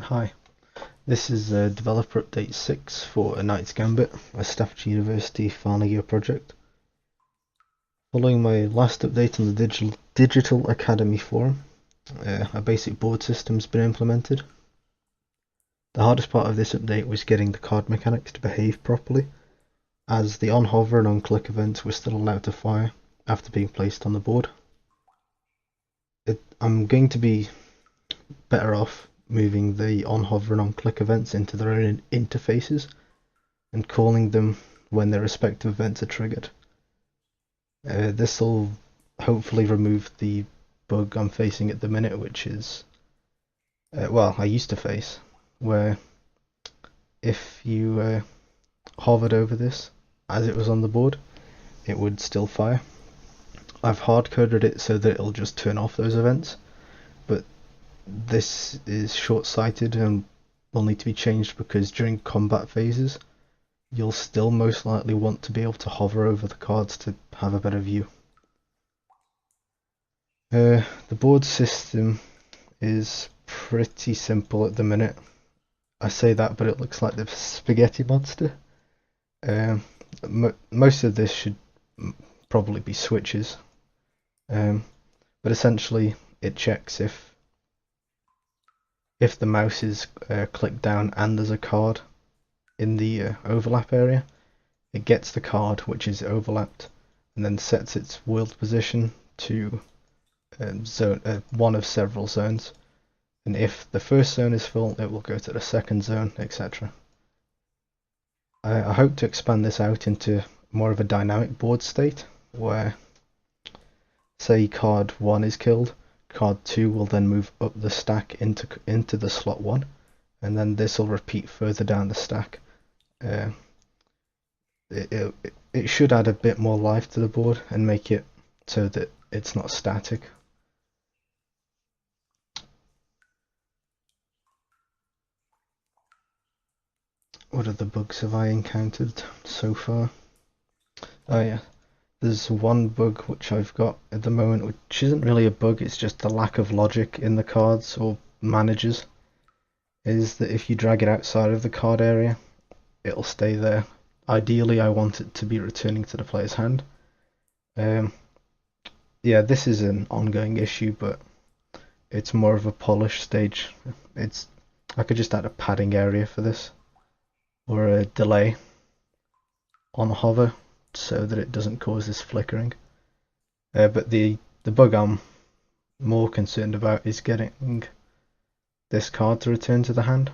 Hi, this is developer update 6 for A Knight's Gambit, a Staffordshire University final year project. Following my last update on the Digital Academy forum, a basic board system's been implemented. The hardest part of this update was getting the card mechanics to behave properly, as the on-hover and on-click events were still allowed to fire after being placed on the board. I'm going to be better off moving the on-hover and on-click events into their own interfaces and calling them when their respective events are triggered. This will hopefully remove the bug I'm facing at the minute, which is, I used to face, where if you hovered over this as it was on the board, it would still fire. I've hard-coded it so that it'll just turn off those events, but this is short-sighted and will need to be changed because during combat phases you'll still most likely want to be able to hover over the cards to have a better view. The board system is pretty simple at the minute. I say that, but it looks like the spaghetti monster. Most of this should probably be switches, but essentially it checks if the mouse is clicked down and there's a card in the overlap area, it gets the card which is overlapped and then sets its world position to one of several zones. And if the first zone is full, it will go to the second zone, etc. I hope to expand this out into more of a dynamic board state where, say, card 1 is killed, card 2 will then move up the stack into the slot 1, and then this will repeat further down the stack. It should add a bit more life to the board and make it so that it's not static. What other bugs have I encountered so far? Oh yeah, there's one bug which I've got at the moment, which isn't really a bug, it's just the lack of logic in the cards or managers. Is that if you drag it outside of the card area, it'll stay there. Ideally, I want it to be returning to the player's hand. Yeah, this is an ongoing issue, but it's more of a polish stage. I could just add a padding area for this, or a delay on hover so that it doesn't cause this flickering. But the bug I'm more concerned about is getting this card to return to the hand,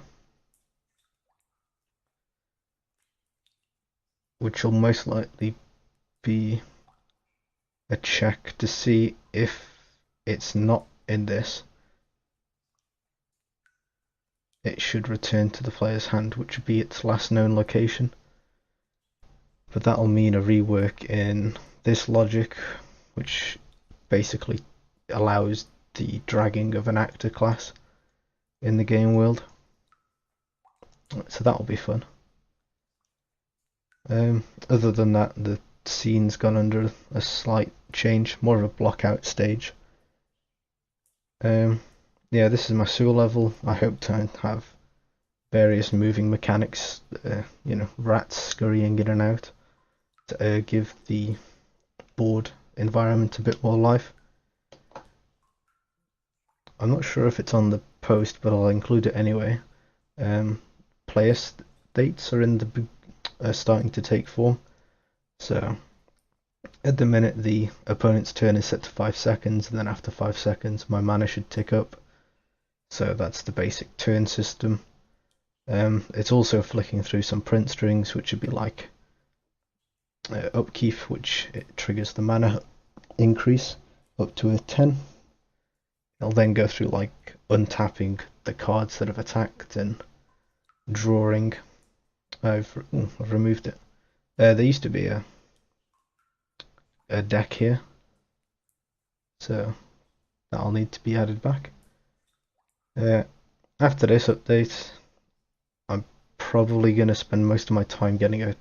which will most likely be a check to see if it's not in this. It should return to the player's hand, which would be its last known location. But that'll mean a rework in this logic, which basically allows the dragging of an actor class in the game world. So that'll be fun. Other than that, the scene's gone under a slight change, more of a block out stage. Yeah, this is my sewer level. I hope to have various moving mechanics, rats scurrying in and out, to give the board environment a bit more life. I'm not sure if it's on the post, but I'll include it anyway. Player states are starting to take form. So at the minute, the opponent's turn is set to 5 seconds, and then after 5 seconds, my mana should tick up. So that's the basic turn system. It's also flicking through some print strings, which would be like upkeep, which it triggers the mana increase up to a 10. It'll then go through like untapping the cards that have attacked and drawing. I've removed it. There used to be a deck here, so that'll need to be added back. After this update, I'm probably going to spend most of my time getting a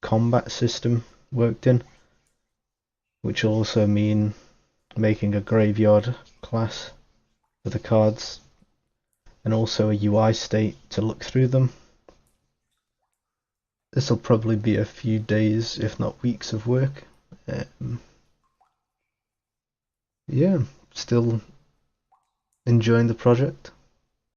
combat system worked in, which will also mean making a graveyard class for the cards. and also a UI state to look through them. This will probably be a few days, if not weeks of work. Yeah, still enjoying the project.